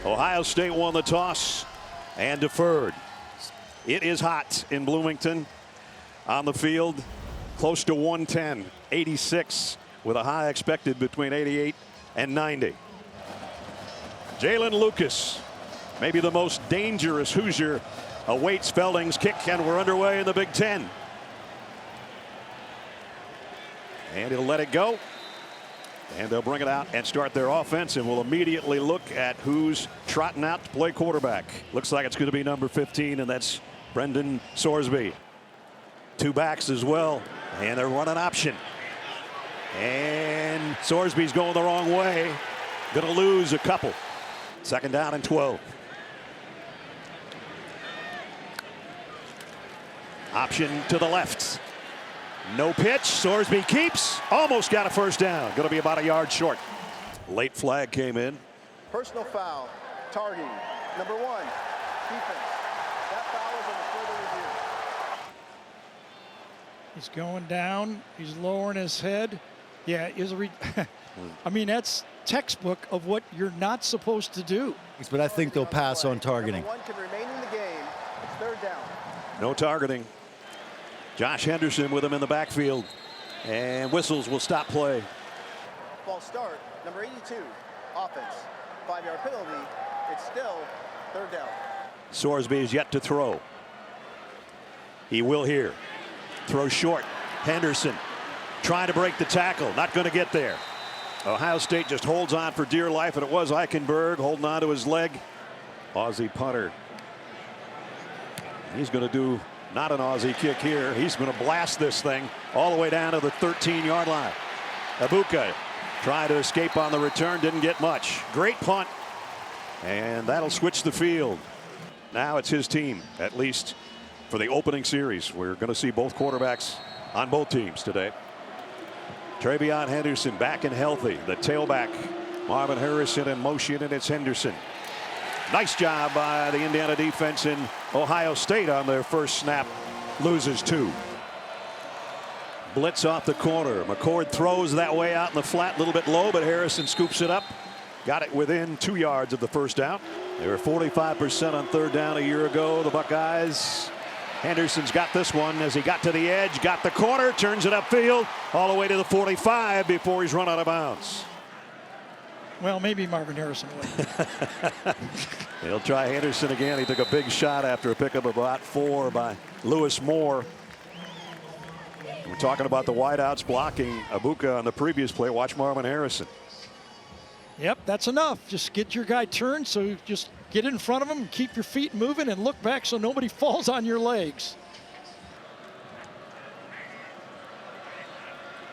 Ohio State won the toss and deferred. It is hot in Bloomington. On the field, close to 110, 86, with a high expected between 88 and 90. Jalen Lucas, maybe the most dangerous Hoosier, awaits Felding's kick, and we're underway in the Big Ten. And he'll let it go. And they'll bring it out and start their offense, and we'll immediately look at who's trotting out to play quarterback. Looks like it's going to be number 15, and that's Brendan Sorsby. Two backs as well, and they're running option. And Sorsby's going the wrong way. Going to lose a couple. Second down and 12. Option to the left. No pitch. Sorsby keeps. Almost got a first down. Going to be about a yard short. Late flag came in. Personal foul. Targeting. Number 1. Defense. That foul is on the further review. He's going down. He's lowering his head. Yeah, I mean, that's textbook of what you're not supposed to do. But I think they'll pass on targeting. Number 1 can remain in the game. It's third down. No targeting. Josh Henderson with him in the backfield, and whistles will stop play. Ball start. Number 82. Offense. 5-yard penalty. It's still third down. Sorsby is yet to throw. He will here. Throw short. Henderson trying to break the tackle. Not going to get there. Ohio State just holds on for dear life, and it was Eichenberg holding on to his leg. Aussie punter. He's going to do not an Aussie kick here. He's going to blast this thing all the way down to the 13-yard line. Ibuka tried to escape on the return, didn't get much. Great punt, and that'll switch the field. Now it's his team, at least for the opening series. We're going to see both quarterbacks on both teams today. Travion Henderson back and healthy. The tailback, Marvin Harrison in motion, and it's Henderson. Nice job by the Indiana defense in Ohio State on their first snap. Loses 2. Blitz off the corner. McCord throws that way out in the flat, a little bit low, but Harrison scoops it up. Got it within 2 yards of the first down. They were 45% on third down a year ago, the Buckeyes. Henderson's got this one as he got to the edge, got the corner, turns it upfield, all the way to the 45 before he's run out of bounds. Well, maybe Marvin Harrison will. He'll try Henderson again. He took a big shot after a pickup of about 4 by Lewis Moore. We're talking about the wideouts blocking Ibuka on the previous play. Watch Marvin Harrison. Yep, that's enough. Just get your guy turned, so just get in front of him, keep your feet moving, and look back so nobody falls on your legs.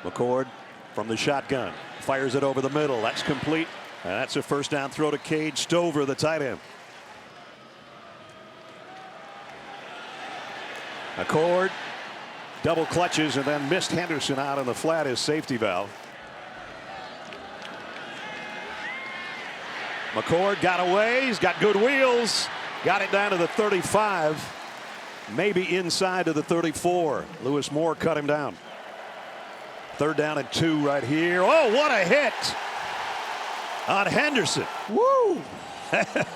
McCord from the shotgun. Fires it over the middle. That's complete. And that's a first down throw to Cade Stover, the tight end. McCord double clutches and then missed Henderson out on the flat, his safety valve. McCord got away. He's got good wheels. Got it down to the 35. Maybe inside to the 34. Lewis Moore cut him down. Third down and 2 right here. Oh, what a hit on Henderson. Woo! That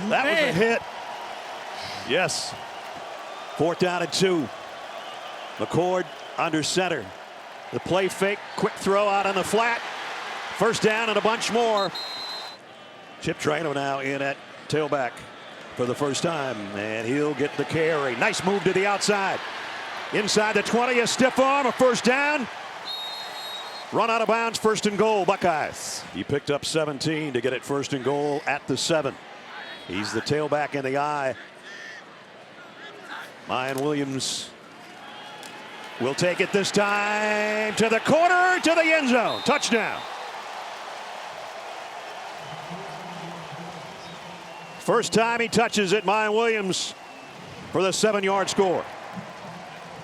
was a hit. Yes. Fourth down and 2. McCord under center. The play fake, quick throw out on the flat. First down and a bunch more. Chip Traino now in at tailback for the first time, and he'll get the carry. Nice move to the outside. Inside the 20, a stiff arm, a first down. Run out of bounds, first and goal, Buckeyes. He picked up 17 to get it first and goal at the 7. He's the tailback in the eye. Miyan Williams will take it this time to the corner, to the end zone. Touchdown. First time he touches it, Miyan Williams for the 7-yard score.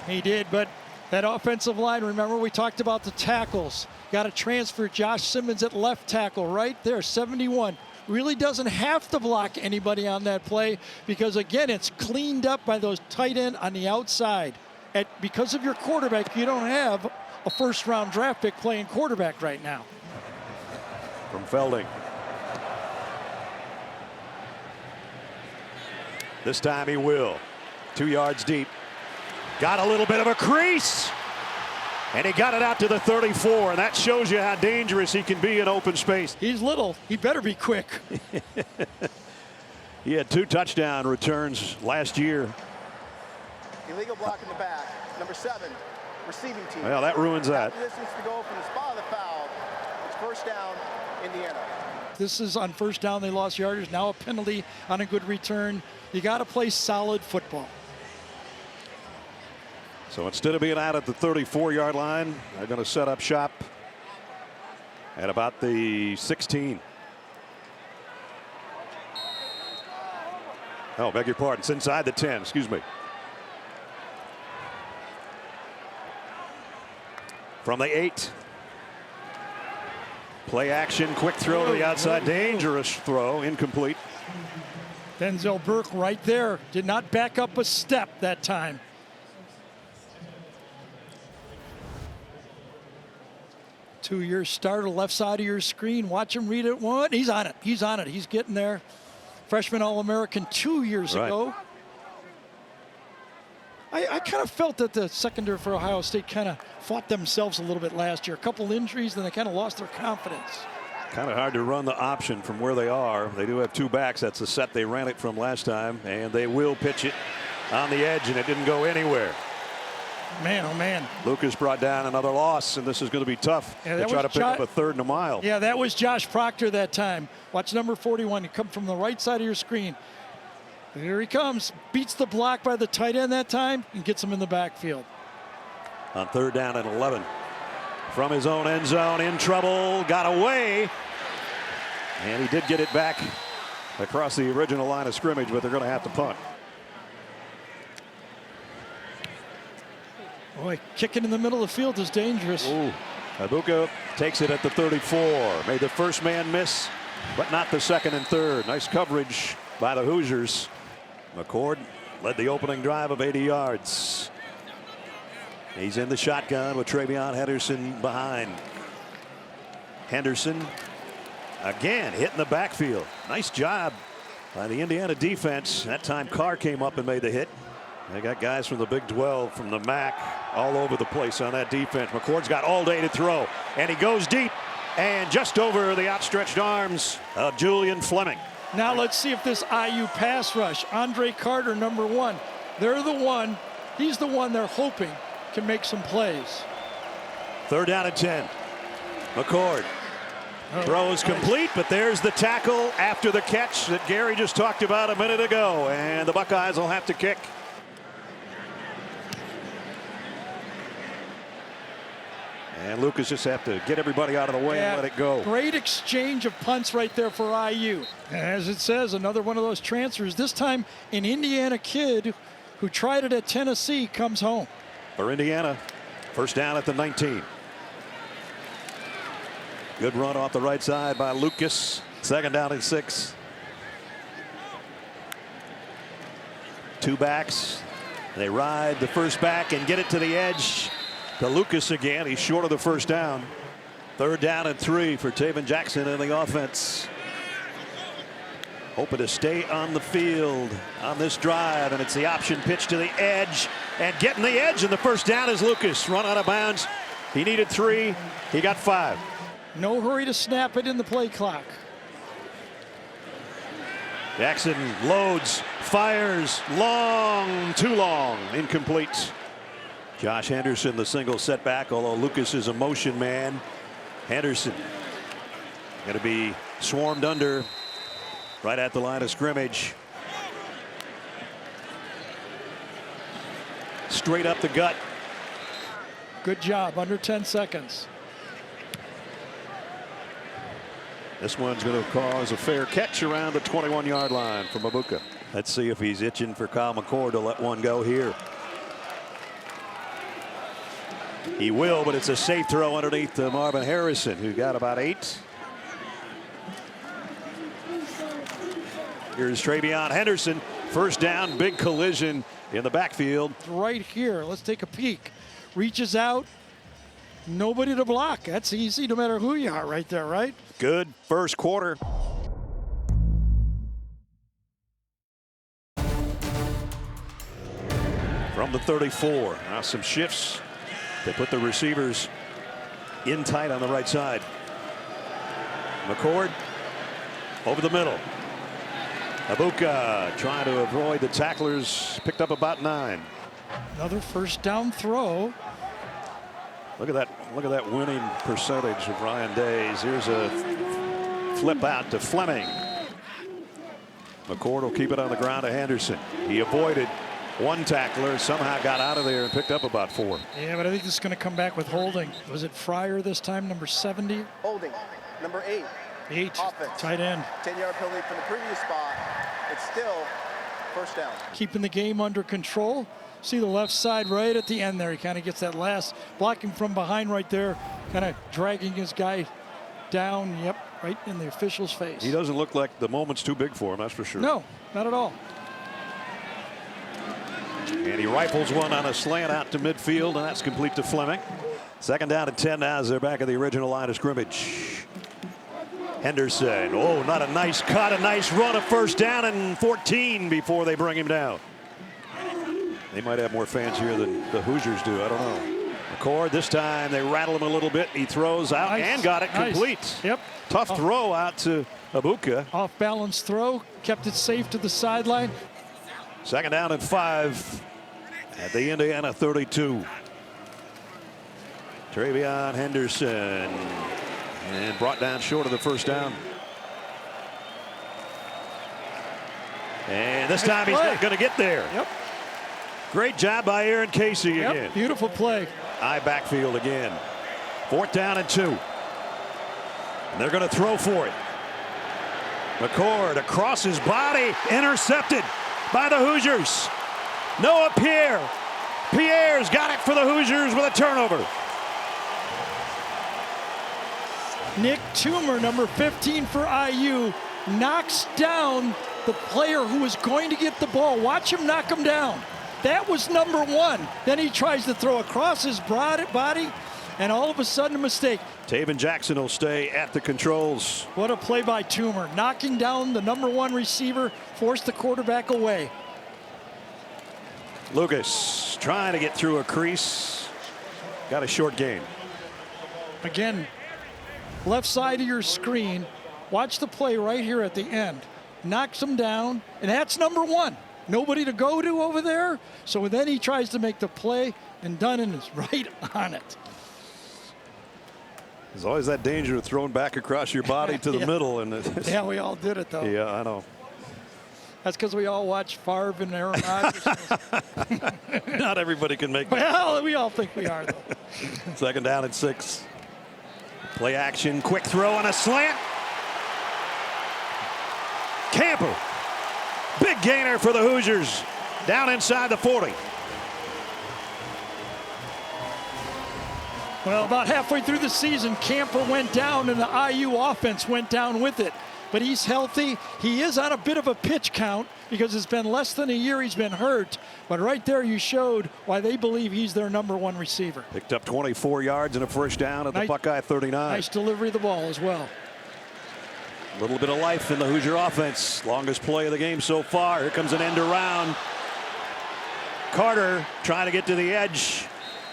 He did, but that offensive line, remember we talked about the tackles. Got to transfer Josh Simmons at left tackle right there, 71. Really doesn't have to block anybody on that play because, again, it's cleaned up by those tight end on the outside. Because of your quarterback, you don't have a first-round draft pick playing quarterback right now. From Felding. This time he will. 2 yards deep. Got a little bit of a crease. And he got it out to the 34, and that shows you how dangerous he can be in open space. He's little. He better be quick. He had 2 touchdown returns last year. Illegal block in the back. Number 7, receiving team. Well, that ruins that. Distance to go from the spot of the foul. It's first down, Indiana. This is on first down. They lost yardage. Now a penalty on a good return. You got to play solid football. So instead of being out at the 34-yard line, they're going to set up shop at about the 16. Oh, beg your pardon. It's inside the 10. Excuse me. From the 8. Play action, quick throw to the outside. Dangerous throw, incomplete. Denzel Burke right there. Did not back up a step that time. Two-year starter, left side of your screen. Watch him read it one. He's on it. He's on it. He's getting there. Freshman All-American 2 years ago. I kind of felt that the secondary for Ohio State kind of fought themselves a little bit last year. A couple injuries, then they kind of lost their confidence. Kind of hard to run the option from where they are. They do have 2 backs. That's the set they ran it from last time, and they will pitch it on the edge, and it didn't go anywhere. Man, oh man. Lucas brought down another loss, and this is going to be tough to try to pick up a 3rd and a mile. Yeah, that was Josh Proctor that time. Watch number 41. He come from the right side of your screen. Here he comes. Beats the block by the tight end that time and gets him in the backfield. On 3rd down and 11. From his own end zone, in trouble, got away. And he did get it back across the original line of scrimmage, but they're going to have to punt. Boy, kicking in the middle of the field is dangerous. Ooh. Ibuka takes it at the 34. Made the first man miss, but not the 2nd and 3rd. Nice coverage by the Hoosiers. McCord led the opening drive of 80 yards. He's in the shotgun with Travion Henderson behind. Henderson again hitting the backfield. Nice job by the Indiana defense. That time Carr came up and made the hit. They got guys from the Big 12, from the MAC, all over the place on that defense. McCord's got all day to throw, and he goes deep and just over the outstretched arms of Julian Fleming. Now let's see if this IU pass rush, Andre Carter, number 1, they're the one, he's the one they're hoping can make some plays. 3rd down and 10. McCord throws complete, but there's the tackle after the catch that Gary just talked about a minute ago, and the Buckeyes will have to kick. And Lucas just have to get everybody out of the way and let it go. Great exchange of punts right there for IU. As it says, another one of those transfers. This time an Indiana kid who tried it at Tennessee comes home. For Indiana, first down at the 19. Good run off the right side by Lucas. 2nd down and 6. 2 backs. They ride the first back and get it to the edge. To Lucas again. He's short of the first down. 3rd down and 3 for Taven Jackson in the offense. Hoping to stay on the field on this drive, and it's the option pitch to the edge, and getting the edge, and the first down is Lucas. Run out of bounds. He needed 3. He got 5. No hurry to snap it in the play clock. Jackson loads, fires, long, too long, incomplete. Josh Henderson, the single setback, although Lucas is a motion man. Henderson going to be swarmed under right at the line of scrimmage. Straight up the gut. Good job, under 10 seconds. This one's going to cause a fair catch around the 21-yard line from Ibuka. Let's see if he's itching for Kyle McCord to let one go here. He will, but it's a safe throw underneath Marvin Harrison, who got about 8. Here's Travion Henderson. First down, big collision in the backfield. Right here, let's take a peek. Reaches out, nobody to block. That's easy no matter who you are right there, right? Good first quarter. the 34. Now some shifts. They put the receivers in tight on the right side. McCord over the middle. Ibuka trying to avoid the tacklers. Picked up about 9. Another first down throw. Look at that. Look at that winning percentage of Ryan Days. Here's a flip out to Fleming. McCord will keep it on the ground to Henderson. He avoided one tackler, somehow got out of there and picked up about 4. Yeah, but I think this is going to come back with holding. Was it Fryer this time, number 70? Holding, number 8. 8, Offense. tight end. 10-yard penalty from the previous spot. It's still first down. Keeping the game under control. See the left side right at the end there. He kind of gets that last, blocking from behind right there, kind of dragging his guy down. Yep, right in the official's face. He doesn't look like the moment's too big for him, that's for sure. No, not at all. And he rifles one on a slant out to midfield, and that's complete to Fleming. Second down and 10 now as they're back at the original line of scrimmage. Henderson, oh, not a nice cut, a nice run, a first down and 14 before they bring him down. They might have more fans here than the Hoosiers do, I don't know. McCord, this time they rattle him a little bit. He throws out and got it complete. Yep. Tough throw out to Ibuka. Off balance throw, kept it safe to the sideline. Second down and 5 at the Indiana 32. Travion Henderson, and brought down short of the first down. And this time he's not going to get there. Yep. Great job by Aaron Casey again. Beautiful play. High backfield again. 4th down and 2. And they're going to throw for it. McCord across his body, intercepted by the Hoosiers. Noah Pierre. Pierre's got it for the Hoosiers with a turnover. Nick Toomer, number 15 for IU, knocks down the player who was going to get the ball. Watch him knock him down. That was number 1. Then he tries to throw across his body, and all of a sudden a mistake. Taven Jackson will stay at the controls. What a play by Toomer. Knocking down the number 1 receiver, forced the quarterback away. Lucas trying to get through a crease. Got a short game. Again, left side of your screen. Watch the play right here at the end. Knocks him down, and that's number 1. Nobody to go to over there. So then he tries to make the play, and Dunnan is right on it. There's always that danger of throwing back across your body to the middle. And yeah, we all did it, though. Yeah, I know. That's because we all watch Favre and Aaron Rodgers. Not everybody can make that. Well, we all think we are, though. Second down and 6. Play action, quick throw on a slant. Camper. Big gainer for the Hoosiers. Down inside the 40. Well, about halfway through the season, Camper went down and the IU offense went down with it. But he's healthy. He is on a bit of a pitch count because it's been less than a year he's been hurt. But right there you showed why they believe he's their number 1 receiver. Picked up 24 yards and a first down at the Buckeye 39. Nice delivery of the ball as well. A little bit of life in the Hoosier offense. Longest play of the game so far. Here comes an end around. Carter trying to get to the edge.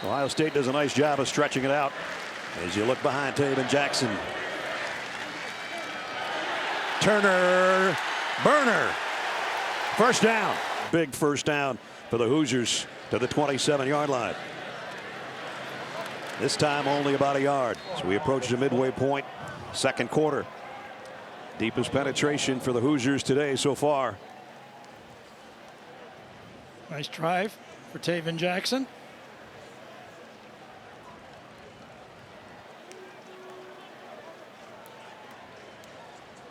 Ohio State does a nice job of stretching it out as you look behind Taven Jackson. Turner, Burner. First down. Big first down for the Hoosiers to the 27-yard line. This time only about a yard. So we approach the midway point. Second quarter. Deepest penetration for the Hoosiers today so far. Nice drive for Taven Jackson.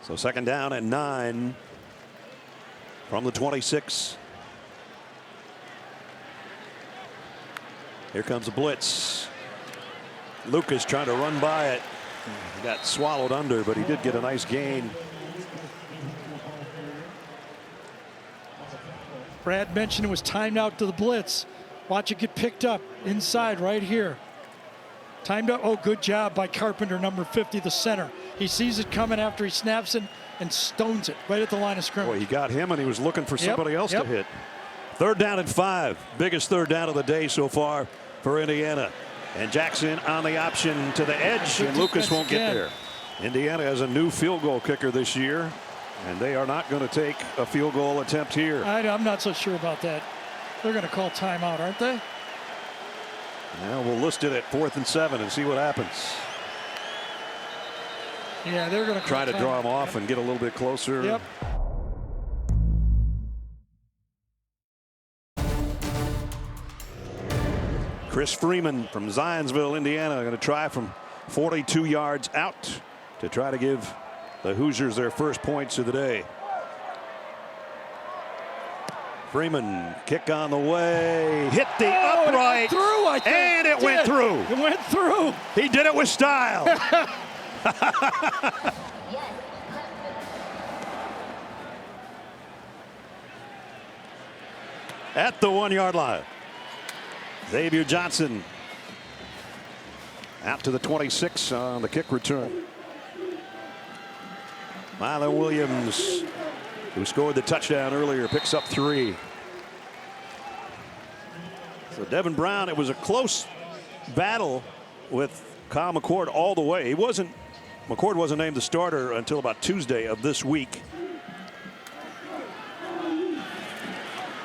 So second down and 9 from the 26. Here comes a blitz. Lucas trying to run by it. He got swallowed under, but he did get a nice gain. Brad mentioned it was timed out to the blitz. Watch it get picked up inside right here. Timed out. Oh, good job by Carpenter, number 50, the center. He sees it coming after he snaps it and stones it right at the line of scrimmage. Boy, he got him and he was looking for somebody else to hit. 3rd down and 5. Biggest 3rd down of the day so far for Indiana. And Jackson on the option to the edge, and Lucas won't get there. Indiana has a new field goal kicker this year, and they are not going to take a field goal attempt here. I'm not so sure about that. They're going to call timeout, aren't they? Now we'll list it at 4th and 7 and see what happens. Yeah, they're going to try to draw him off and get a little bit closer. Yep. Chris Freeman from Zionsville, Indiana, going to try from 42 yards out to try to give the Hoosiers their first points of the day. Freeman, kick on the way, hit the upright, it went through, I think. And it went through. It went through. He did it with style. At the 1-yard line. Xavier Johnson out to the 26 on the kick return. Miyan Williams, who scored the touchdown earlier, picks up 3. So Devin Brown, it was a close battle with Kyle McCord all the way. McCord wasn't named the starter until about Tuesday of this week.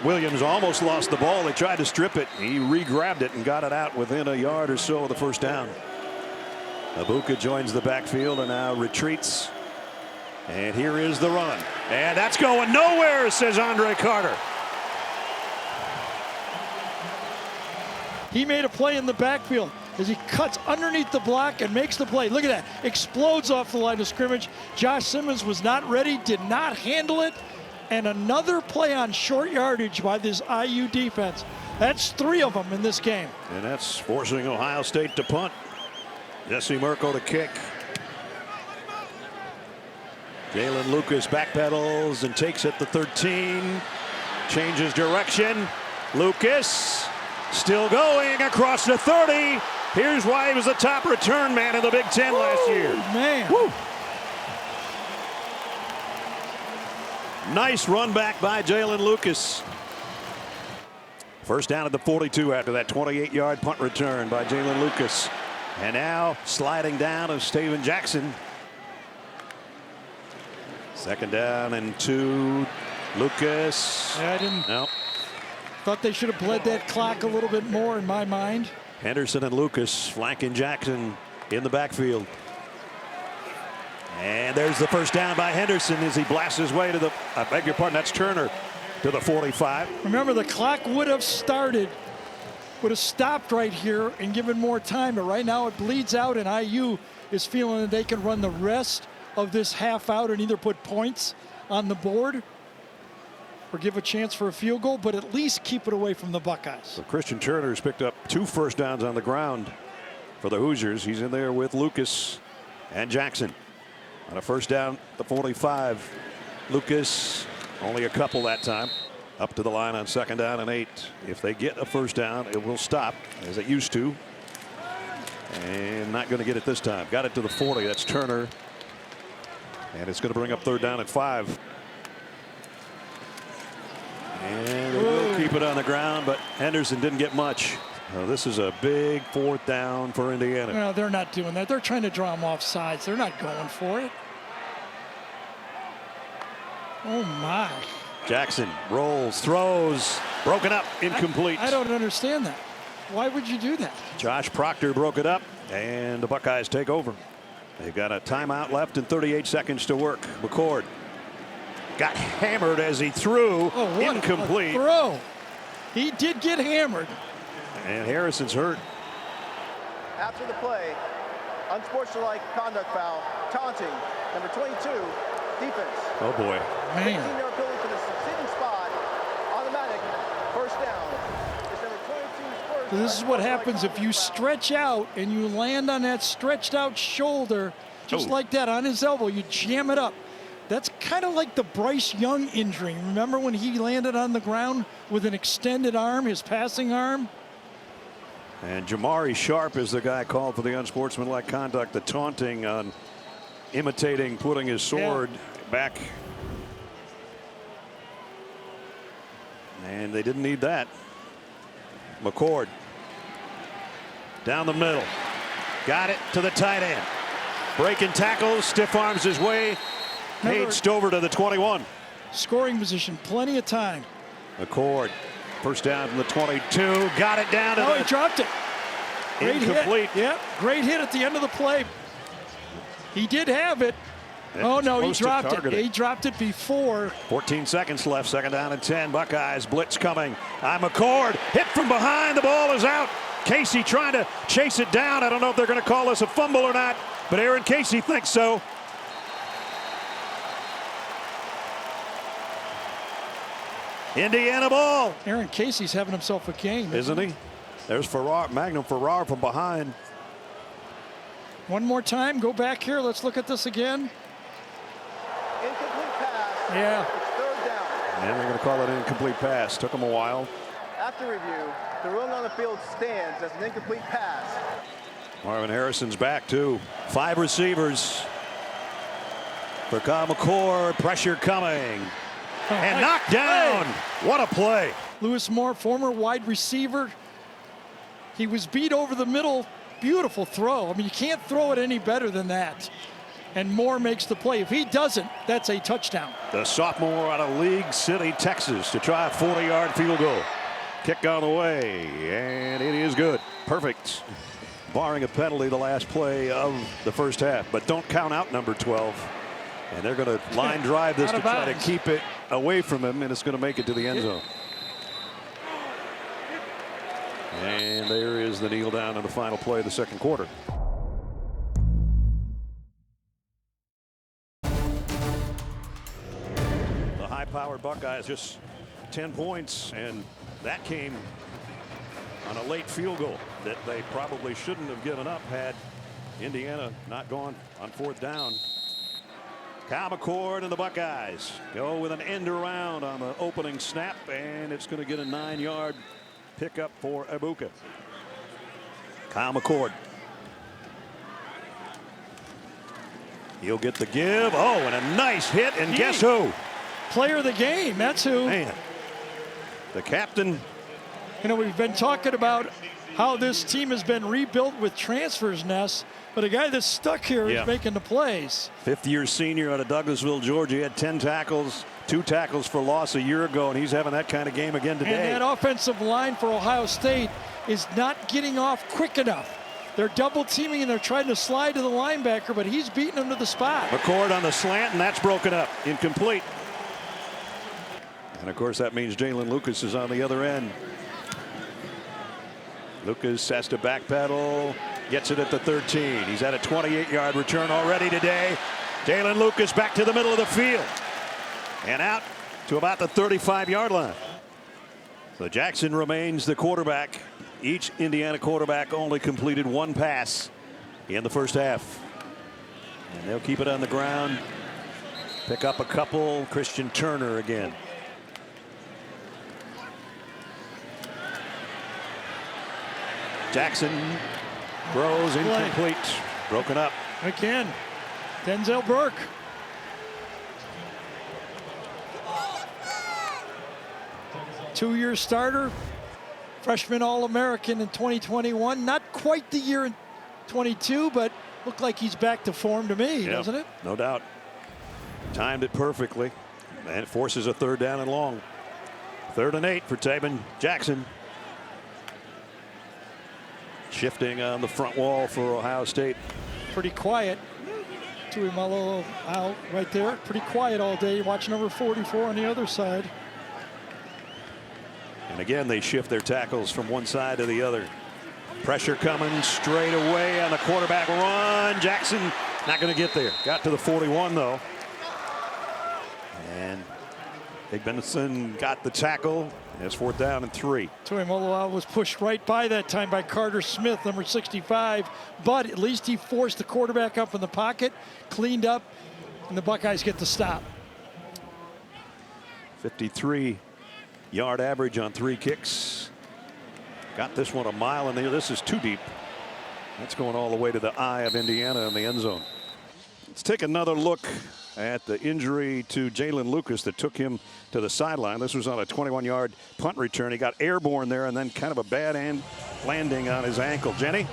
Williams almost lost the ball. They tried to strip it. He re-grabbed it and got it out within a yard or so of the first down. Abuka joins the backfield and now retreats. And here is the run. And that's going nowhere, says Andre Carter. He made a play in the backfield as he cuts underneath the block and makes the play. Look at that. Explodes off the line of scrimmage. Josh Simmons was not ready, did not handle it. And another play on short yardage by this IU defense. That's 3 of them in this game. And that's forcing Ohio State to punt. Jesse Mirko to kick. Jalen Lucas backpedals and takes it to 13. Changes direction. Lucas still going across the 30. Here's why he was the top return man in the Big Ten last year. Man. Woo. Nice run back by Jalen Lucas. First down at the 42 after that 28-yard punt return by Jalen Lucas. And now sliding down is Steven Jackson. 2nd down and 2. Lucas. Yeah, I didn't. No. Thought they should have bled that clock a little bit more in my mind. Henderson and Lucas flanking Jackson in the backfield. And there's the first down by Henderson as he blasts his way to the, I beg your pardon, that's Turner, to the 45. Remember, the clock would have stopped right here and given more time, but right now it bleeds out, and IU is feeling that they can run the rest of this half out and either put points on the board or give a chance for a field goal, but at least keep it away from the Buckeyes. So Christian Turner has picked up 2 first downs on the ground for the Hoosiers. He's in there with Lucas and Jackson. On a first down, the 45. Lucas, only a couple that time. Up to the line on 2nd down and 8. If they get a first down, it will stop as it used to. And not going to get it this time. Got it to the 40. That's Turner. And it's going to bring up 3rd down and 5. And they will keep it on the ground, but Henderson didn't get much. This is a big 4th down for Indiana. No, they're not doing that. They're trying to draw him off sides. They're not going for it. Oh, my. Jackson rolls, throws, broken up, incomplete. I don't understand that. Why would you do that? Josh Proctor broke it up, and the Buckeyes take over. They've got a timeout left and 38 seconds to work. McCord got hammered as he threw. Oh, what incomplete. A throw. He did get hammered. And Harrison's hurt. After the play, unsportsmanlike conduct foul, taunting, number 22, defense. Oh boy. Man. 15-yard penalty for the succeeding spot, automatic, first down. It's number 22's first. So this is what happens if you stretch out and you land on that stretched out shoulder, just like that on his elbow, you jam it up. That's kind of like the Bryce Young injury. Remember when he landed on the ground with an extended arm, his passing arm? And Jamari Sharp is the guy called for the unsportsmanlike conduct, the taunting on imitating putting his sword back. And they didn't need that. McCord down the middle. Got it to the tight end. Breaking tackles, stiff arms his way. Paige Stover to the 21. Scoring position, plenty of time. McCord, first down from the 22. Got it down to he dropped it. Great incomplete. Hit. Yep, great hit at the end of the play. He did have it. Oh no, he dropped it. He dropped it before. 14 seconds left, second down and 10. Buckeyes blitz coming. McCord hit from behind. The ball is out. Casey trying to chase it down. I don't know if they're going to call this a fumble or not, but Aaron Casey thinks so. Indiana ball. Aaron Casey's having himself a game, isn't he? There's Magnum Farrar from behind. One more time, go back here. Let's look at this again. Incomplete pass. Yeah. It's third down. And they're going to call it an incomplete pass. Took them a while. After review, the ruling on the field stands as an incomplete pass. Marvin Harrison's back too. 5 receivers for Kyle McCord. Pressure coming. And knocked down. What a play. Lewis Moore, former wide receiver. He was beat over the middle. Beautiful throw. I mean, you can't throw it any better than that. And Moore makes the play. If he doesn't, that's a touchdown. The sophomore out of League City, Texas, to try a 40-yard field goal. Kick on the way, and it is good. Perfect. Barring a penalty the last play of the first half. But don't count out number 12. And they're going to line drive this to try to keep it away from him, and it's going to make it to the end zone. And there is the kneel down in the final play of the second quarter. The high-powered Buckeyes just 10 points, and that came on a late field goal that they probably shouldn't have given up had Indiana not gone on fourth down. Kyle McCord and the Buckeyes go with an end around on the opening snap, and it's going to get a 9-yard pickup for Ibuka. Kyle McCord. He'll get the give. Oh, and a nice hit, and guess who? Player of the game, that's who. Man, the captain. You know, we've been talking about how this team has been rebuilt with transfers, Ness, but a guy that's stuck here is making the plays. Fifth-year senior out of Douglasville, Georgia. He had 10 tackles, 2 tackles for loss a year ago, and he's having that kind of game again today. And that offensive line for Ohio State is not getting off quick enough. They're double teaming and they're trying to slide to the linebacker, but he's beating him to the spot. McCord on the slant, and that's broken up. Incomplete. And of course that means Jalen Lucas is on the other end. Lucas has to backpedal, gets it at the 13. He's at a 28-yard return already today. Jalen Lucas back to the middle of the field and out to about the 35-yard line. So Jackson remains the quarterback. Each Indiana quarterback only completed 1 pass in the first half. And they'll keep it on the ground. Pick up a couple. Christian Turner again. Jackson throws incomplete. Broken up. Again, Denzel Burke. Two-year starter, freshman All-American in 2021. Not quite the year in 22, but looked like he's back to form to me, doesn't it? No doubt. Timed it perfectly, and it forces a third down and long. 3rd and 8 for Taven Jackson. Shifting on the front wall for Ohio State. Pretty quiet. Tuimalo out right there. Pretty quiet all day. Watch number 44 on the other side. And again, they shift their tackles from one side to the other. Pressure coming straight away on the quarterback run. Jackson not going to get there. Got to the 41 though. And Big Benson got the tackle. It's 4th down and 3. Tuimalo was pushed right by that time by Carter Smith, number 65. But at least he forced the quarterback up in the pocket, cleaned up, and the Buckeyes get the stop. 53-yard average on 3 kicks. Got this one a mile in there. This is too deep. That's going all the way to the eye of Indiana in the end zone. Let's take another look at the injury to Jalen Lucas that took him to the sideline. This was on a 21-yard punt return. He got airborne there and then kind of a bad landing on his ankle. Jenny?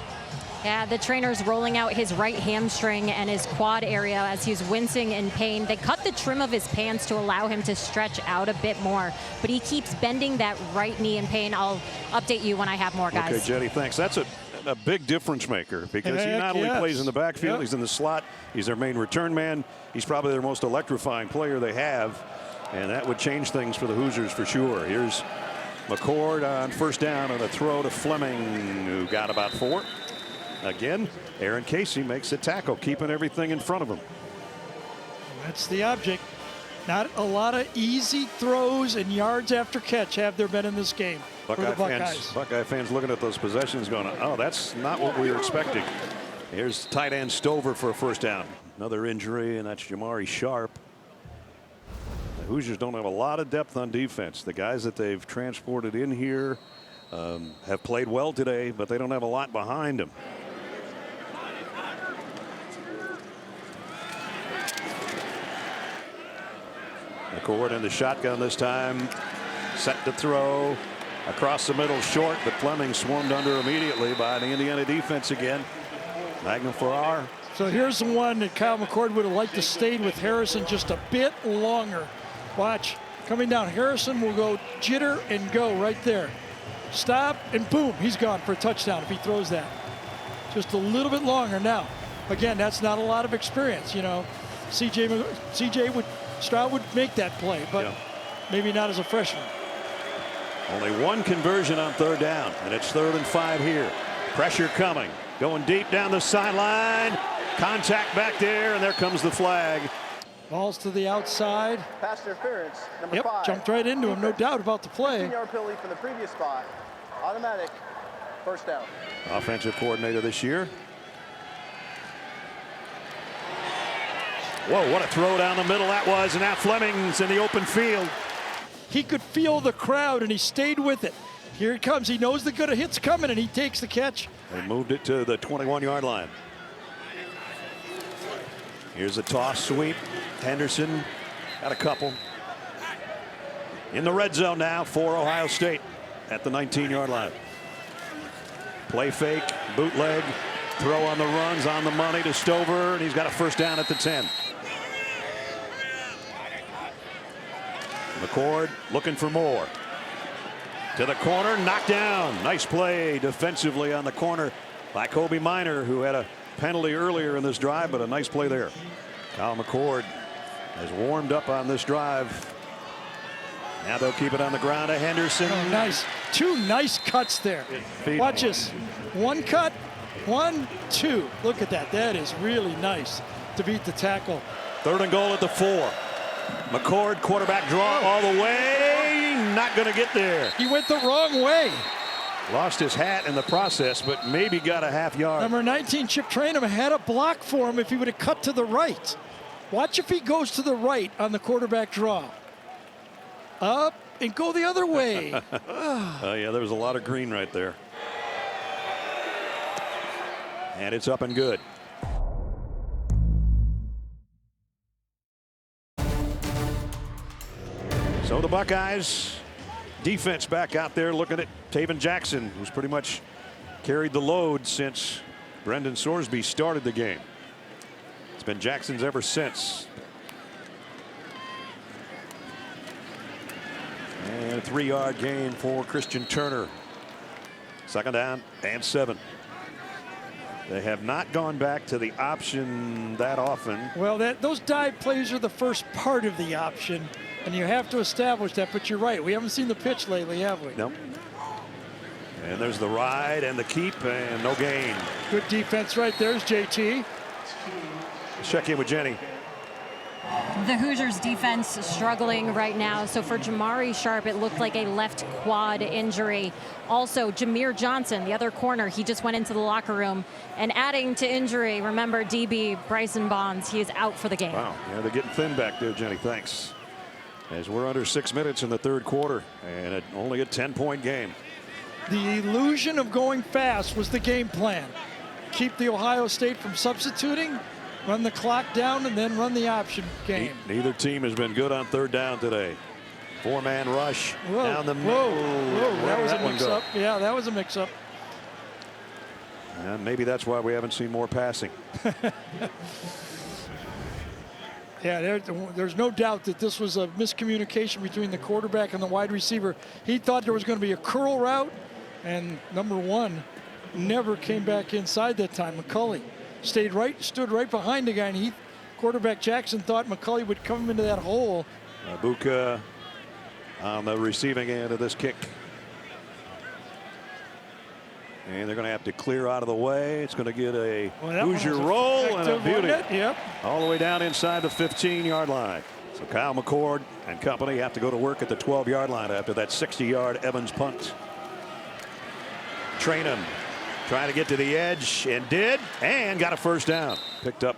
Yeah, the trainer's rolling out his right hamstring and his quad area as he's wincing in pain. They cut the trim of his pants to allow him to stretch out a bit more, but he keeps bending that right knee in pain. I'll update you when I have more, guys. Okay, Jenny, thanks. That's a big difference maker because he not only plays in the backfield, he's in the slot, he's their main return man. He's probably their most electrifying player they have, and that would change things for the Hoosiers for sure. Here's McCord on first down and a throw to Fleming, who got about 4. Again, Aaron Casey makes a tackle, keeping everything in front of him. That's the object. Not a lot of easy throws and yards after catch have there been in this game for the Buckeyes. Buckeye fans looking at those possessions going, oh, that's not what we were expecting. Here's tight end Stover for a first down. Another injury, and that's Jamari Sharp. The Hoosiers don't have a lot of depth on defense. The guys that they've transported in here have played well today, but they don't have a lot behind them. McCord in the shotgun this time. Set to throw. Across the middle short, but Fleming swarmed under immediately by the Indiana defense again. Magnum Farrar. So here's the one that Kyle McCord would have liked to stay with Harrison just a bit longer. Watch. Coming down. Harrison will go jitter and go right there. Stop and boom, he's gone for a touchdown if he throws that. Just a little bit longer now. Again, that's not a lot of experience, you know. Stroud would make that play, but maybe not as a freshman. Only one conversion on third down, and it's 3rd and 5 here. Pressure coming, going deep down the sideline. Contact back there, and there comes the flag. Balls to the outside. Pass interference, number 5. Jumped right into him, no doubt about the play. 15-yard penalty from the previous spot. Automatic first down. Offensive coordinator this year. Whoa, what a throw down the middle that was, and now Fleming's in the open field. He could feel the crowd, and he stayed with it. Here it comes. He knows the good hit's coming, and he takes the catch. They moved it to the 21-yard line. Here's a toss sweep. Henderson got a couple. In the red zone now for Ohio State at the 19-yard line. Play fake, bootleg, throw on the runs, on the money to Stover, and he's got a first down at the 10. McCord looking for more. To the corner, knocked down. Nice play defensively on the corner by Kobe Minor, who had a penalty earlier in this drive, but a nice play there. Kyle McCord has warmed up on this drive. Now they'll keep it on the ground to Henderson. Oh, nice. 2 nice cuts there. Watch this. 1 cut, 1, 2. Look at that. That is really nice to beat the tackle. 3rd and goal at the 4. McCord, quarterback draw all the way. Not going to get there. He went the wrong way. Lost his hat in the process, but maybe got a half yard. Number 19, Chip Trainum, had a block for him if he would have cut to the right. Watch if he goes to the right on the quarterback draw. Up and go the other way. Oh, yeah, there was a lot of green right there. And it's up and good. So the Buckeyes defense back out there looking at Taven Jackson, who's pretty much carried the load since Brendan Sorsby started the game. It's been Jackson's ever since. And a 3-yard gain for Christian Turner. 2nd down and 7. They have not gone back to the option that often. Well, those dive plays are the first part of the option, and you have to establish that. But you're right, we haven't seen the pitch lately, have we? Nope. And there's the ride and the keep, and no gain. Good defense right there's JT. Let's check in with Jenny. The Hoosiers defense struggling right now. So for Jamari Sharp, it looked like a left quad injury. Also, Jameer Johnson, the other corner, he just went into the locker room. And adding to injury, remember DB Bryson Bonds, he is out for the game. Wow, yeah, they're getting thin back there, Jenny. Thanks. As we're under 6 minutes in the 3rd quarter, and only a 10-point game. The illusion of going fast was the game plan. Keep the Ohio State from substituting run the clock down and then run the option game. Neither team has been good on third down today. 4-man rush down the middle. Whoa, that was a mix-up. Yeah, that was a mix-up. And maybe that's why we haven't seen more passing. Yeah, there's no doubt that this was a miscommunication between the quarterback and the wide receiver. He thought there was going to be a curl route, and number one never came back inside that time. McCulley stood right behind the guy, and quarterback Jackson thought McCulley would come into that hole. Buka on the receiving end of this kick. And they're going to have to clear out of the way. It's going to get a Hoosier roll and a beauty. Yep. All the way down inside the 15-yard line. So Kyle McCord and company have to go to work at the 12-yard line after that 60-yard Evans punt. Trainham trying to get to the edge and did, and got a first down. Picked up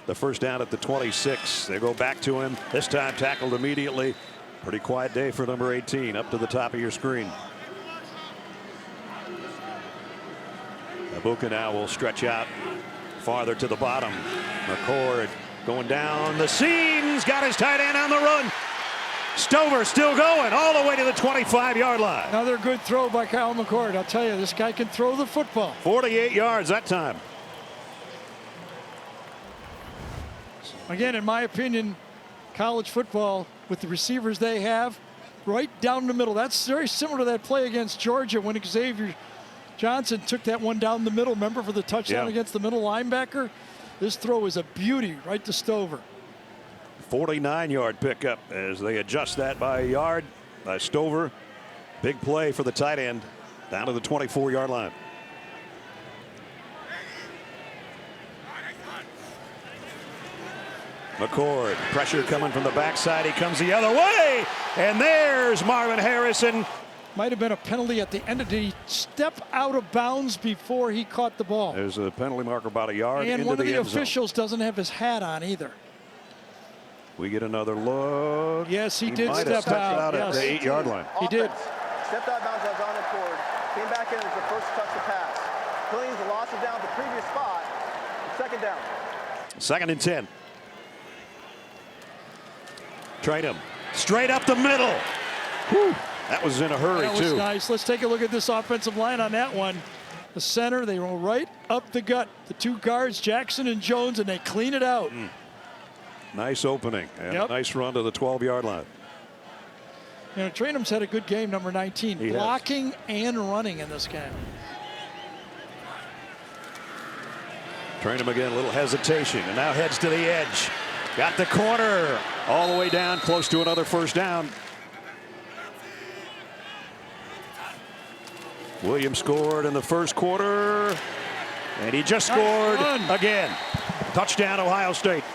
the first down at the 26. They go back to him. This time tackled immediately. Pretty quiet day for number 18 up to the top of your screen. Buka now will stretch out farther to the bottom. McCord going down the seams, got his tight end on the run. Stover still going all the way to the 25-yard line. Another good throw by Kyle McCord. I'll tell you, this guy can throw the football. 48 yards that time. Again, in my opinion, college football with the receivers they have, right down the middle. That's very similar to that play against Georgia when Xavier Johnson took that one down the middle, remember, for the touchdown against the middle linebacker? This throw is a beauty right to Stover. 49-yard pickup as they adjust that by a yard by Stover. Big play for the tight end down to the 24-yard line. McCord, pressure coming from the backside. He comes the other way, and there's Marvin Harrison. Might have been a penalty at the end. Did he step out of bounds before he caught the ball? There's a penalty marker about a yard and into one of the end zone. officials doesn't have his hat on either. We get another look. Yes, he did step out. At the 8-yard line. He did. Stepped out of bounds on the cord. Came back in as the first touch to pass. Cleans the loss of down at the previous spot. Second down. 2nd and 10. Trainham straight up the middle. Whew. That was in a hurry, that was nice. Let's take a look at this offensive line on that one. The center, they roll right up the gut. The two guards, Jackson and Jones, and they clean it out. Nice opening and a nice run to the 12-yard line. You know, Trainham's had a good game, number 19, blocking and running in this game. Trainham again, a little hesitation, and now heads to the edge. Got the corner all the way down, close to another first down. Williams scored in the first quarter, and he just scored again. Touchdown, Ohio State.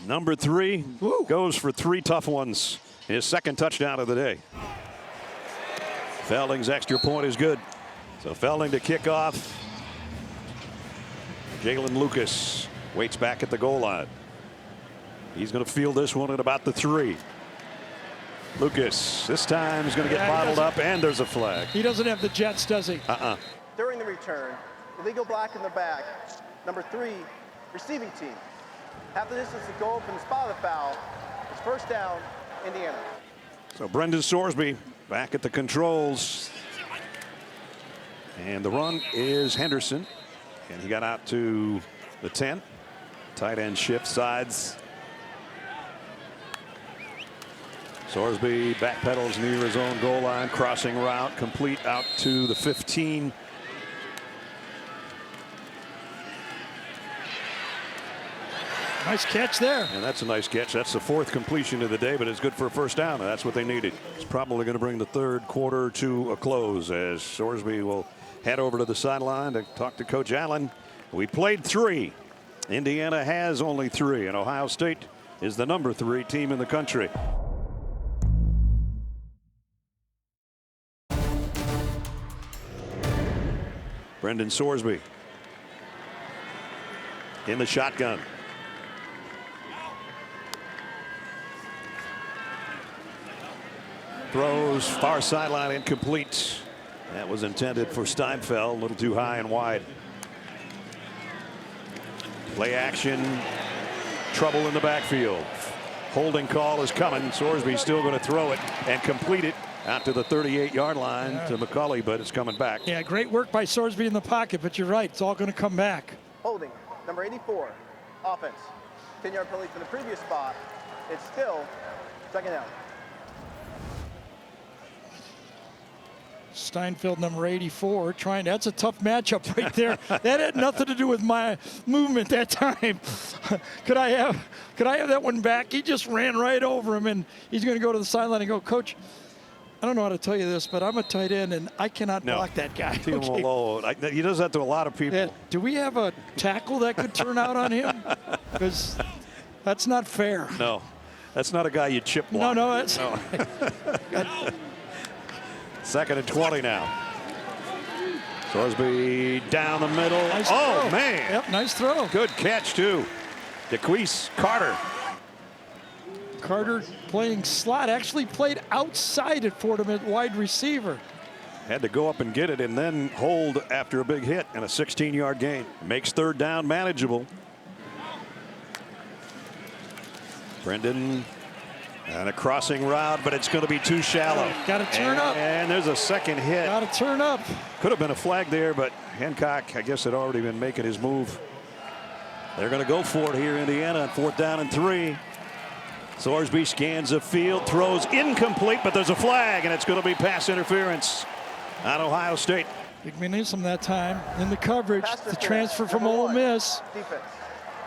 Number 3 goes for 3 tough ones. His 2nd touchdown of the day. Felding's extra point is good. So Felding to kick off. Jalen Lucas waits back at the goal line. He's going to field this one at about the 3. Lucas this time is going to get bottled up, and there's a flag. He doesn't have the Jets, does he? During the return, illegal black in the back. Number 3, receiving team. Half the distance to go from the spot of the foul. It's first down, Indiana. So Brendan Sorsby back at the controls. And the run is Henderson. And he got out to the 10. Tight end shift sides. Sorsby backpedals near his own goal line, crossing route, complete out to the 15. Nice catch there. And that's a nice catch. That's the 4th completion of the day, but it's good for a first down. And that's what they needed. It's probably going to bring the 3rd quarter to a close as Sorsby will head over to the sideline to talk to Coach Allen. We played 3. Indiana has only 3, and Ohio State is the number 3 team in the country. Brendan Sorsby in the shotgun. Throws far sideline incomplete. That was intended for Steinfeld, a little too high and wide. Play action, trouble in the backfield. Holding call is coming. Sorsby's still going to throw it and complete it out to the 38-yard line to McCulley, but it's coming back. Yeah, great work by Sorsby in the pocket, but you're right, it's all going to come back. Holding, number 84, offense. 10-yard penalty from the previous spot. It's still second down. Steinfeld, number 84, trying. That's a tough matchup right there. That had nothing to do with my movement that time. Could I have that one back? He just ran right over him, and he's going to go to the sideline and go, Coach, I don't know how to tell you this, but I'm a tight end, and I cannot block that guy. Leave him alone. He does that to a lot of people. Yeah. Do we have a tackle that could turn out on him? Because that's not fair. No, that's not a guy you chip block. No, that's no. Second and 20 now. Sorsby down the middle. Nice oh, throw. man. Yep, nice throw. Good catch, too. DeQuise Carter. Carter playing slot, actually played outside at Fordham at wide receiver. Had to go up and get it and then hold after a big hit and a 16-yard gain. Makes third down manageable. Brendan and a crossing route, but it's going to be too shallow. Got to turn up. And there's a second hit. Got to turn up. Could have been a flag there, but Hancock, I guess, had already been making his move. They're going to go for it here, Indiana, on 4th down and 3. Sorsby scans the field, throws incomplete, but there's a flag, and it's going to be pass interference on Ohio State. Big Williams that time in the coverage. The transfer from Ole Miss. Defense.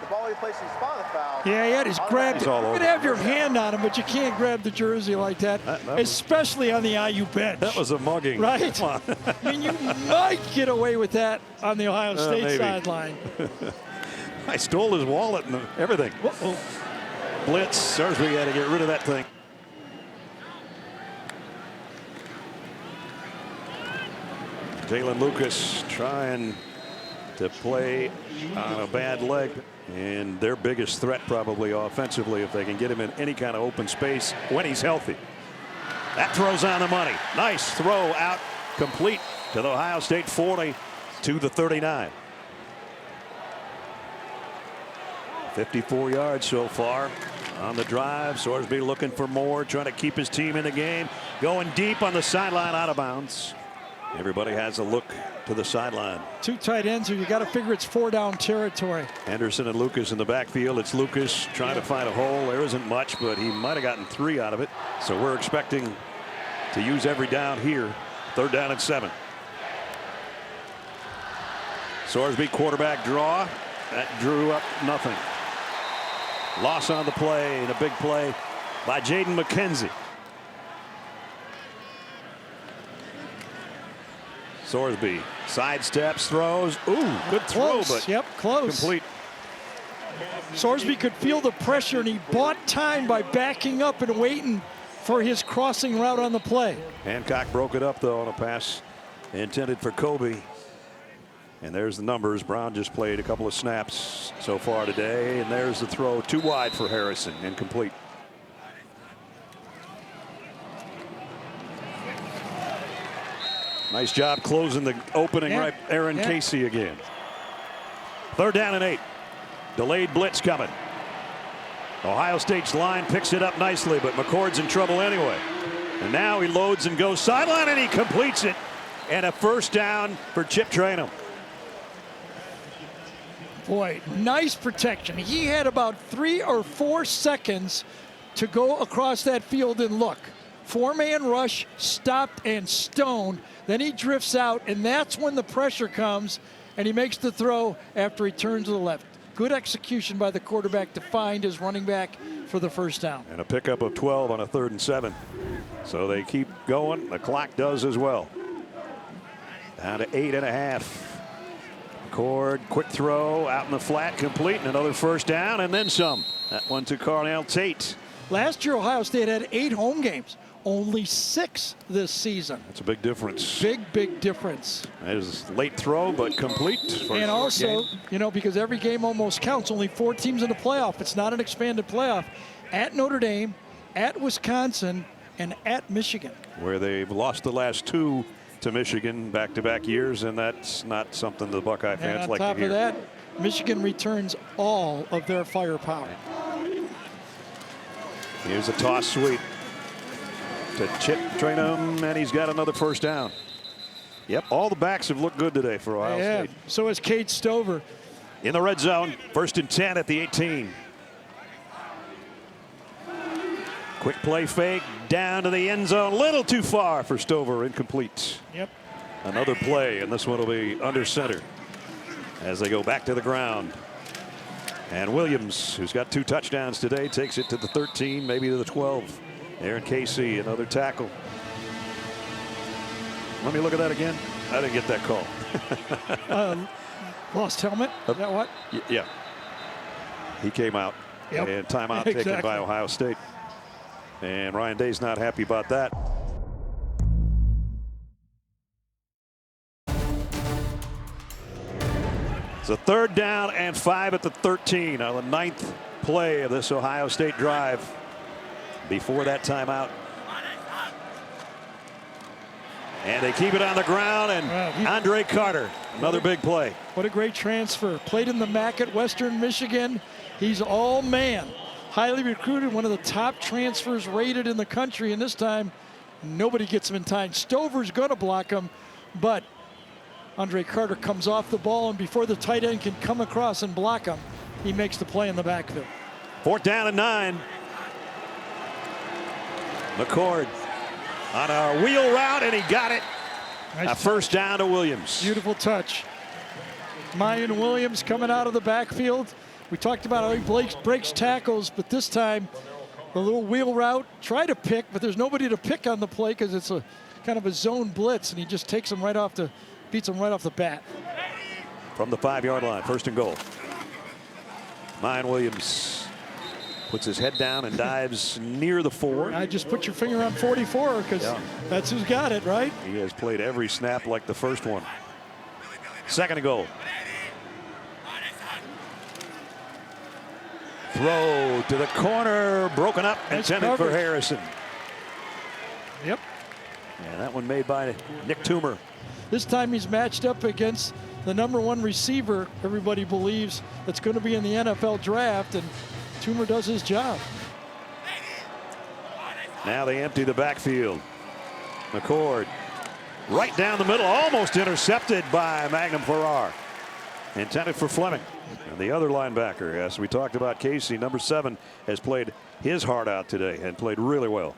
The ball he placed in the spot of the foul. Yeah, he's grabbed it. You all over can have your hand on him, but you can't grab the jersey like that, especially on the IU bench. That was a mugging. Right? Come on. I mean, you might get away with that on the Ohio State sideline. I stole his wallet and everything. Uh-oh. Blitz. Sorsby had to get rid of that thing. Jalen Lucas trying to play on a bad leg, and their biggest threat probably offensively if they can get him in any kind of open space when he's healthy. That throws on the money. Nice throw out, complete to the Ohio State 40 to the 39. 54 yards so far on the drive. Sorsby looking for more, trying to keep his team in the game. Going deep on the sideline, out of bounds. Everybody has a look to the sideline. Two tight ends here. You got to figure it's 4-down territory. Anderson and Lucas in the backfield. It's Lucas trying to find a hole. There isn't much, but he might have gotten 3 out of it. So we're expecting to use every down here. 3rd down and 7. Sorsby quarterback draw. That drew up nothing. Loss on the play, and a big play by Jaden McKenzie. Sorsby sidesteps, throws. Ooh, good throw, Close. but yep, close. complete. Sorsby could feel the pressure, and he bought time by backing up and waiting for his crossing route on the play. Hancock broke it up, though, on a pass intended for Kobe. And there's the numbers. Brown just played a couple of snaps so far today. And there's the throw, too wide for Harrison, incomplete. Nice job closing the opening right. Aaron Casey again. 3rd down and 8. Delayed blitz coming. Ohio State's line picks it up nicely, but McCord's in trouble anyway. And now he loads and goes sideline, and he completes it. And a 1st down for Chip Traynham. Boy, nice protection. He had about 3 or 4 seconds to go across that field and look. 4-man rush, stopped and stoned. Then he drifts out, and that's when the pressure comes, and he makes the throw after he turns to the left. Good execution by the quarterback to find his running back for the 1st down. And a pickup of 12 on a 3rd and 7. So they keep going. The clock does as well. Down to 8.5. McCord, quick throw out in the flat, complete, and another 1st down, and then some. That one to Carnell Tate. Last year, Ohio State had 8 home games. Only 6 this season. That's a big difference. Big difference. That is late throw, but complete. And also, you know, because every game almost counts. Only 4 teams in the playoff. It's not an expanded playoff. At Notre Dame, at Wisconsin, and at Michigan. Where they've lost the last 2 to Michigan back-to-back years, and that's not something the Buckeye fans like to hear. On top of that, Michigan returns all of their firepower. Here's a toss sweep to Chip Trainum, and he's got another first down. Yep, all the backs have looked good today for Ohio State. So has Cade Stover. In the red zone, 1st and 10 at the 18. Quick play fake down to the end zone, little too far for Stover, incomplete. Yep. Another play, and this one will be under center as they go back to the ground. And Williams, who's got 2 touchdowns today, takes it to the 13, maybe to the 12. Aaron Casey, another tackle. Let me look at that again. I didn't get that call. Lost helmet. Is that what? Yeah. He came out. Yep. And timeout taken by Ohio State. And Ryan Day's not happy about that. It's a 3rd down and 5 at the 13 on the 9th play of this Ohio State drive. Before that timeout. And they keep it on the ground, and Andre Carter, another big play. What a great transfer. Played in the MAC at Western Michigan. He's all man. Highly recruited, one of the top transfers rated in the country, and this time nobody gets him in time. Stover's going to block him, but Andre Carter comes off the ball, and before the tight end can come across and block him, he makes the play in the backfield. 4th down and 9. McCord on a wheel route, and he got it. Nice a first down to Williams. Beautiful touch. Miyan Williams coming out of the backfield. We talked about how he breaks tackles, but this time the little wheel route, try to pick, but there's nobody to pick on the play because it's a kind of a zone blitz, and he just takes him right off beats him right off the bat. From the 5-yard line, 1st and goal. Miyan Williams puts his head down and dives near the 4. I just put your finger on 44 because that's who's got it, right? He has played every snap like the first one. 2nd and goal. Throw to the corner, broken up, intended for Harrison. Yep. And that one made by Nick Toomer. This time he's matched up against the #1 receiver, everybody believes, that's going to be in the NFL draft, and Toomer does his job. Now they empty the backfield. McCord right down the middle, almost intercepted by Magnum Farrar. Intended for Fleming. And the other linebacker, as we talked about, Casey, #7, has played his heart out today and played really well.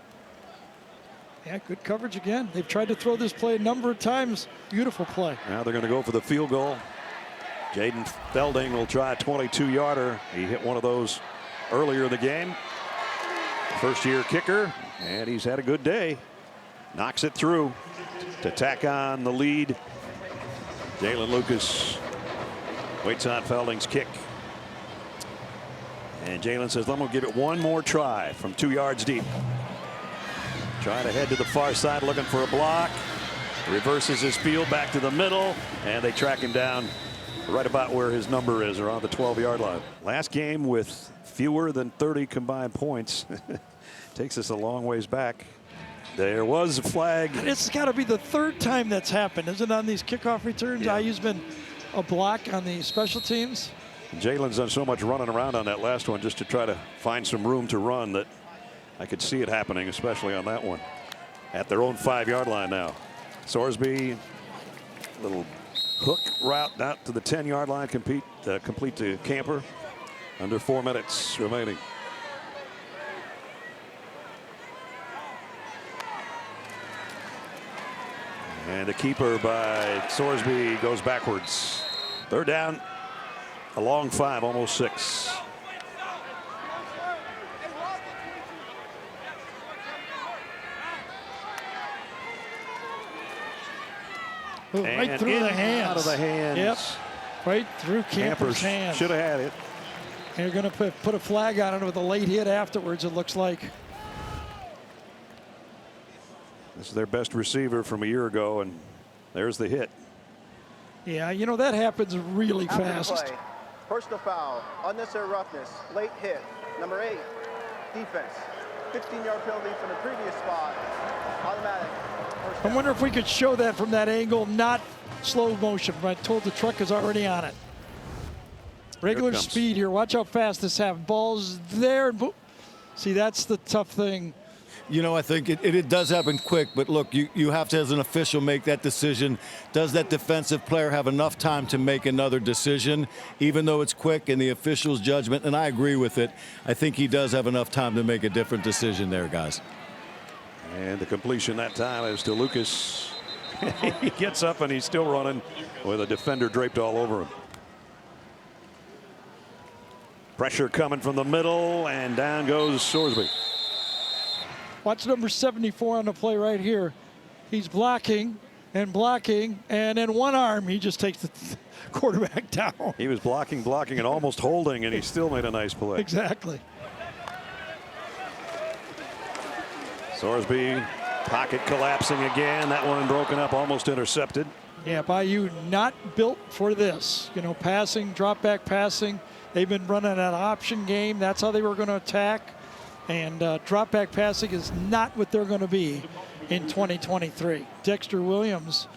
Yeah, good coverage again. They've tried to throw this play a number of times. Beautiful play. Now they're going to go for the field goal. Jaden Felding will try a 22-yarder. He hit one of those earlier in the game. First-year kicker, and he's had a good day. Knocks it through to tack on the lead. Jalen Lucas waits on Felding's kick. And Jalen says, I'm going to give it one more try from 2 yards deep. Trying to head to the far side, looking for a block. Reverses his field back to the middle, and they track him down right about where his number is, around the 12-yard line. Last game with fewer than 30 combined points. Takes us a long ways back. There was a flag. It's got to be the 3rd time that's happened, isn't it, on these kickoff returns? Yeah. IU's been a block on the special teams. Jalen's done so much running around on that last one just to try to find some room to run that I could see it happening, especially on that one. At their own 5-yard line now. Sorsby, little hook route out to the 10-yard line, complete to Camper. Under 4 minutes remaining. And the keeper by Sorsby goes backwards. 3rd down, a long 5, almost 6. Ooh, right through the hands. Out of the hands. Yep. Right through Camper's hands. Should have had it. And you're going to put a flag on it with a late hit afterwards, it looks like. This is their best receiver from a year ago, and there's the hit. Yeah, you know, that happens really fast. Play, personal foul, unnecessary roughness, late hit. Number 8, defense. 15-yard penalty from the previous spot. Automatic I wonder if we could show that from that angle, not slow motion. But I told the truck is already on it. Regular speed here. Watch how fast this happens. Ball's there. See, that's the tough thing. You know, I think it does happen quick, but look, you have to, as an official, make that decision. Does that defensive player have enough time to make another decision, even though it's quick in the official's judgment? And I agree with it. I think he does have enough time to make a different decision there, guys. And the completion that time is to Lucas. He gets up and he's still running with a defender draped all over him. Pressure coming from the middle, and down goes Sorsby. Watch number 74 on the play right here. He's blocking, and then one arm, he just takes the quarterback down. He was blocking, and almost holding, and he still made a nice play. Exactly. Sorsby, pocket collapsing again. That one broken up, almost intercepted. Yeah, Bayou not built for this. You know, passing, drop back passing. They've been running an option game. That's how they were going to attack. And drop back passing is not what they're going to be in 2023. Dexter Williams,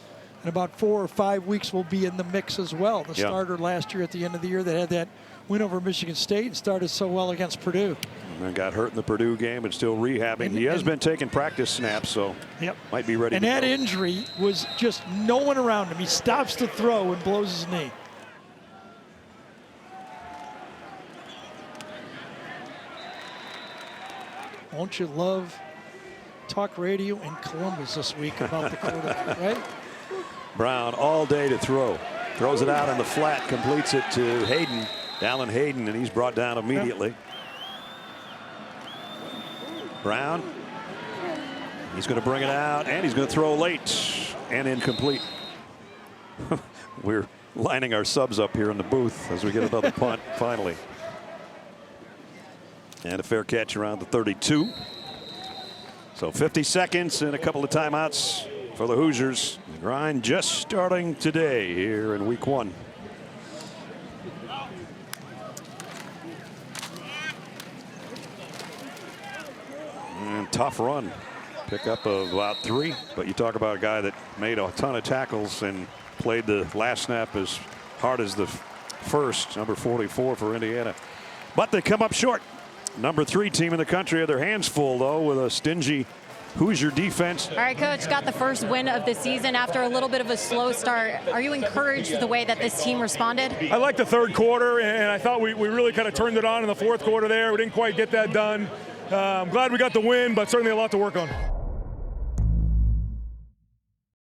in about 4 or 5 weeks, will be in the mix as well. The starter last year at the end of the year that had that win over Michigan State and started so well against Purdue. And got hurt in the Purdue game and still rehabbing. He has been taking practice snaps, so might be ready to go. And that injury was just no one around him. He stops to throw and blows his knee. Won't you love talk radio in Columbus this week about the quarterback, right? Brown all day to throw. Throws it out in the flat, completes it to Hayden, Alan Hayden, and he's brought down immediately. Brown, he's going to bring it out, and he's going to throw late and incomplete. We're lining our subs up here in the booth as we get another punt finally. And a fair catch around the 32. So 50 seconds and a couple of timeouts for the Hoosiers. The grind just starting today here in week 1. And tough run. Pickup of about 3. But you talk about a guy that made a ton of tackles and played the last snap as hard as the first, number 44 for Indiana. But they come up short. Number 3 team in the country have their hands full, though, with a stingy Hoosier defense. All right, Coach, got the first win of the season after a little bit of a slow start. Are you encouraged with the way that this team responded? I liked the third quarter, and I thought we really kind of turned it on in the fourth quarter there. We didn't quite get that done. I'm glad we got the win, but certainly a lot to work on.